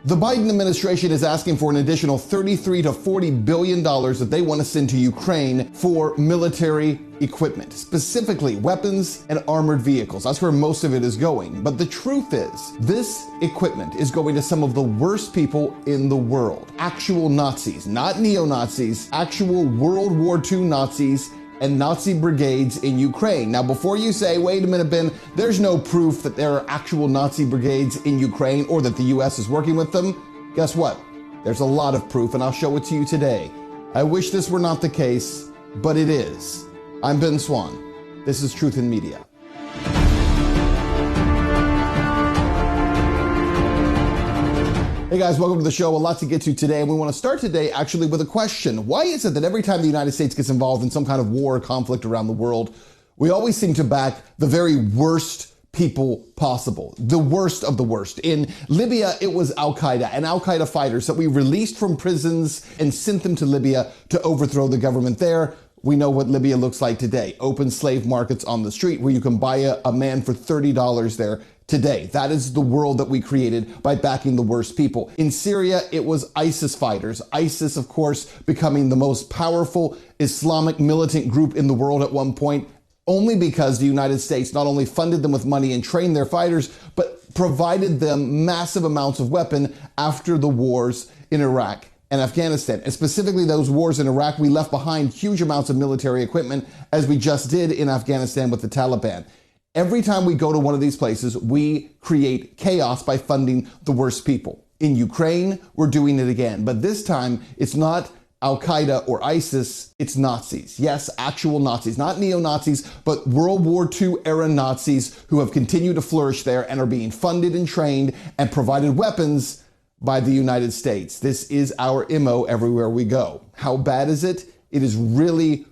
The Biden administration is asking for an additional $33 to $40 billion that they want to send to Ukraine for military equipment, specifically weapons and armored vehicles. That's where most of it is going. But the truth is, this equipment is going to some of the worst people in the world. Actual Nazis, not neo-Nazis, actual World War II Nazis and Nazi brigades in Ukraine. Now, before you say, wait a minute, Ben, there's no proof that there are actual Nazi brigades in Ukraine or that the US is working with them, guess what? There's a lot of proof, and I'll show it to you today. I wish this were not the case, but it is. I'm Ben Swan. This is Truth in Media. Hey guys, welcome to the show. A lot to get to today, and we want to start today actually with a question. Why is it that every time the United States gets involved in some kind of war or conflict around the world, we always seem to back the very worst people possible, the worst of the worst? In Libya, it was Al-Qaeda and Al-Qaeda fighters that we released from prisons and sent them to Libya to overthrow the government there. We know what Libya looks like today. Open slave markets on the street where you can buy a man for $30 there today. That is the world that we created by backing the worst people. In Syria, it was ISIS fighters. ISIS, of course, becoming the most powerful Islamic militant group in the world at one point, only because the United States not only funded them with money and trained their fighters, but provided them massive amounts of weapon after the wars in Iraq and Afghanistan. And specifically those wars in Iraq, we left behind huge amounts of military equipment, as we just did in Afghanistan with the Taliban. Every time we go to one of these places, we create chaos by funding the worst people. In Ukraine, we're doing it again. But this time, it's not Al-Qaeda or ISIS, it's Nazis. Yes, actual Nazis, not neo-Nazis, but World War II era Nazis who have continued to flourish there and are being funded and trained and provided weapons by the United States. This is our MO everywhere we go. How bad is it? It is really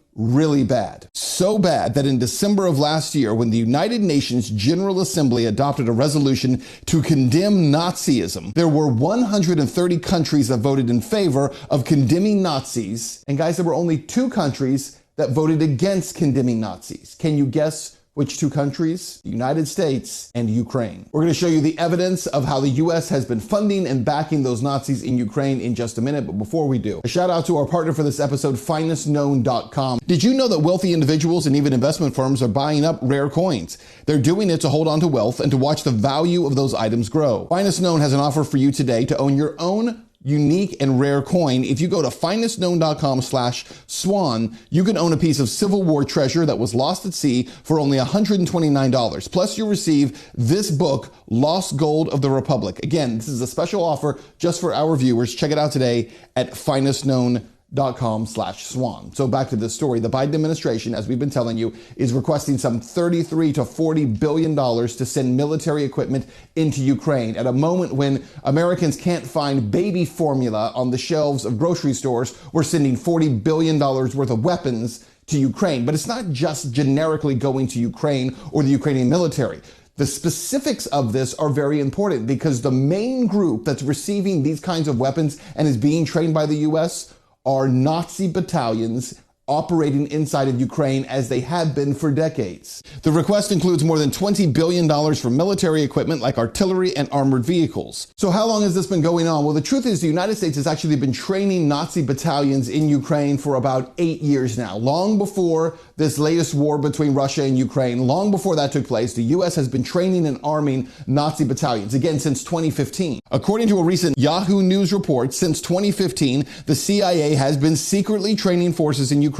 bad. So bad that in December of last year, when the United Nations General Assembly adopted a resolution to condemn Nazism, there were 130 countries that voted in favor of condemning Nazis. And guys, there were only 2 countries that voted against condemning Nazis. Can you guess which 2 countries? The United States and Ukraine. We're going to show you the evidence of how the US has been funding and backing those Nazis in Ukraine in just a minute. But before we do, a shout out to our partner for this episode, finestknown.com. Did you know that wealthy individuals and even investment firms are buying up rare coins? They're doing it to hold on to wealth and to watch the value of those items grow. Finest Known has an offer for you today to own your own unique and rare coin. If you go to finestknown.com/swan, you can own a piece of Civil War treasure that was lost at sea for only $129. Plus you receive this book, Lost Gold of the Republic. Again, this is a special offer just for our viewers. Check it out today at finestknown.com/swan. So back to this story. The Biden administration, as we've been telling you, is requesting some $33 to $40 billion to send military equipment into Ukraine at a moment when Americans can't find baby formula on the shelves of grocery stores. We're sending $40 billion worth of weapons to Ukraine. But it's not just generically going to Ukraine or the Ukrainian military. The specifics of this are very important because the main group that's receiving these kinds of weapons and is being trained by the US are Nazi battalions operating inside of Ukraine as they have been for decades. The request includes more than $20 billion for military equipment like artillery and armored vehicles. So how long has this been going on? Well, the truth is the United States has actually been training Nazi battalions in Ukraine for about 8 years now. Long before this latest war between Russia and Ukraine, long before that took place, the US has been training and arming Nazi battalions, again, since 2015. According to a recent Yahoo News report, since 2015, the CIA has been secretly training forces in Ukraine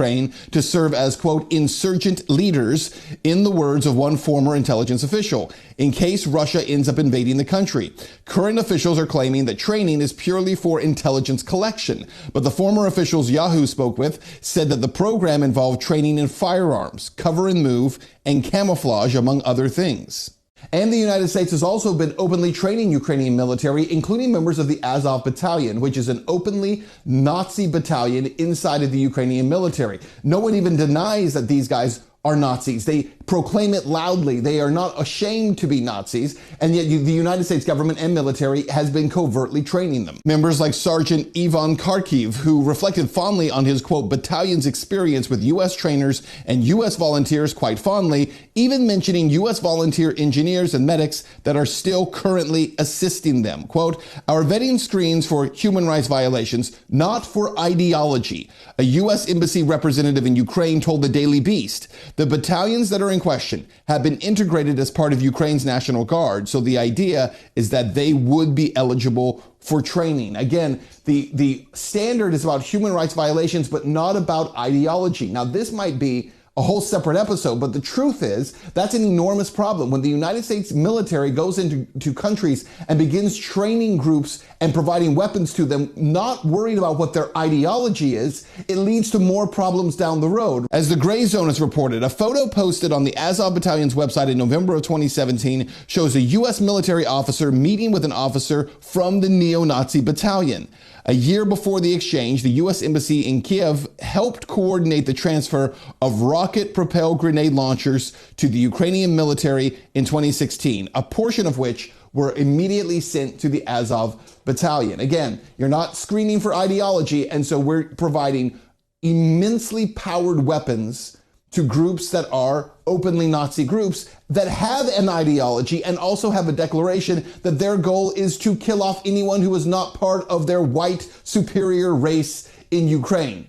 to serve as, quote, insurgent leaders, in the words of one former intelligence official, in case Russia ends up invading the country. Current officials are claiming that training is purely for intelligence collection, but the former officials Yahoo spoke with said that the program involved training in firearms, cover and move, and camouflage, among other things. And the United States has also been openly training Ukrainian military, including members of the Azov Battalion, which is an openly Nazi battalion inside of the Ukrainian military. No one even denies that these guys are Nazis. They proclaim it loudly. They are not ashamed to be Nazis, and yet the United States government and military has been covertly training them. Members like Sergeant Ivan Kharkiv, who reflected fondly on his, quote, battalion's experience with U.S. trainers and U.S. volunteers quite fondly, even mentioning U.S. volunteer engineers and medics that are still currently assisting them. Quote, our vetting screens for human rights violations, not for ideology. A U.S. embassy representative in Ukraine told the Daily Beast, the battalions that are in question have been integrated as part of Ukraine's National Guard, so the idea is that they would be eligible for training. Again, the standard is about human rights violations, but not about ideology. Now, this might be a whole separate episode, but the truth is that's an enormous problem. When the United States military goes into countries and begins training groups and providing weapons to them, not worried about what their ideology is, it leads to more problems down the road. As the Gray Zone has reported, a photo posted on the Azov Battalion's website in November of 2017 shows a U.S. military officer meeting with an officer from the neo-Nazi battalion. A year before the exchange, the U.S. Embassy in Kiev helped coordinate the transfer of rocket-propelled grenade launchers to the Ukrainian military in 2016, a portion of which were immediately sent to the Azov Battalion. Again, you're not screening for ideology, and so we're providing immensely powered weapons to groups that are openly Nazi groups that have an ideology and also have a declaration that their goal is to kill off anyone who is not part of their white superior race in Ukraine.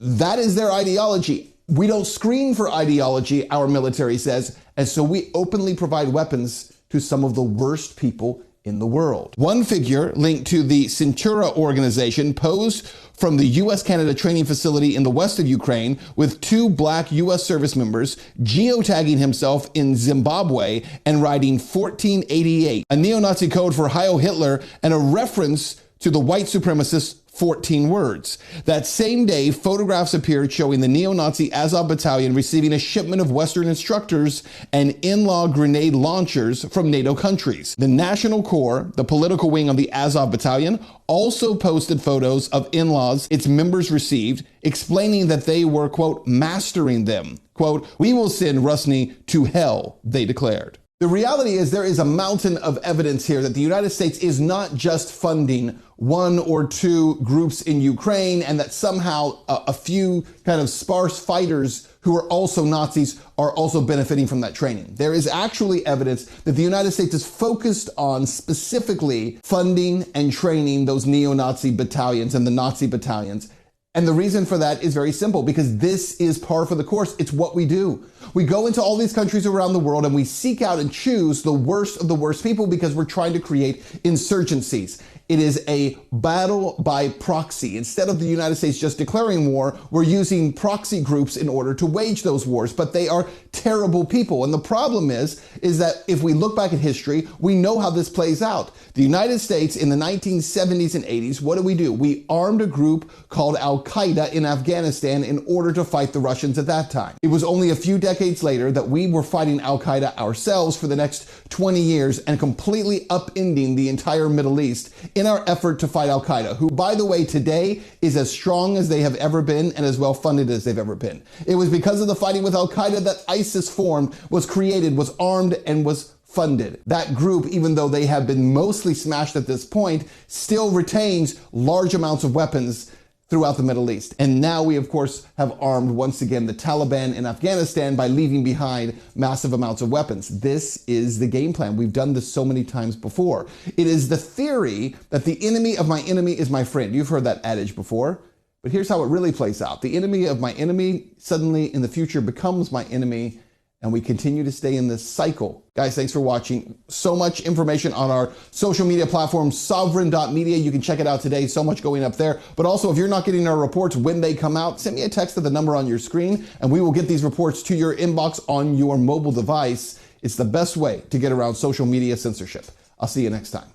That is their ideology. We don't screen for ideology, our military says, and so we openly provide weapons to some of the worst people in the world. One figure linked to the Centura organization posed from the U.S.-Canada training facility in the west of Ukraine with two black U.S. service members geotagging himself in Zimbabwe and writing 1488, a neo-Nazi code for heilllll and a reference to the white supremacist 14 words. That same day, photographs appeared showing the neo-Nazi Azov Battalion receiving a shipment of Western instructors and heilllll grenade launchers from NATO countries. The National Corps, the political wing of the Azov Battalion, also posted photos of heilll's its members received, explaining that they were, quote, mastering them. Quote, we will send Rusny to hell, they declared. The reality is there is a mountain of evidence here that the United States is not just funding one or two groups in Ukraine and that somehow a few kind of sparse fighters who are also Nazis are also benefiting from that training. There is actually evidence that the United States is focused on specifically funding and training those neo-Nazi battalions and the Nazi battalions. And the reason for that is very simple, because this is par for the course. It's what we do. We go into all these countries around the world and we seek out and choose the worst of the worst people because we're trying to create insurgencies. It is a battle by proxy. Instead of the United States just declaring war, we're using proxy groups in order to wage those wars, but they are terrible people. And the problem is that if we look back at history, we know how this plays out. The United States in the 1970s and 80s, what do? We armed a group called Al-Qaeda in Afghanistan in order to fight the Russians at that time. It was only a few decades later that we were fighting Al-Qaeda ourselves for the next 20 years and completely upending the entire Middle East in our effort to fight Al-Qaeda, who, by the way, today is as strong as they have ever been and as well funded as they've ever been. It was because of the fighting with Al-Qaeda that ISIS formed, was created, was armed, and was funded. That group, even though they have been mostly smashed at this point, still retains large amounts of weapons throughout the Middle East. And now we, of course, have armed once again the Taliban in Afghanistan by leaving behind massive amounts of weapons. This is the game plan. We've done this so many times before. It is the theory that the enemy of my enemy is my friend. You've heard that adage before, but here's how it really plays out. The enemy of my enemy suddenly in the future becomes my enemy, and we continue to stay in this cycle. Guys, thanks for watching. So much information on our social media platform, sovereign.media. You can check it out today. So much going up there. But also, if you're not getting our reports when they come out, send me a text at the number on your screen, and we will get these reports to your inbox on your mobile device. It's the best way to get around social media censorship. I'll see you next time.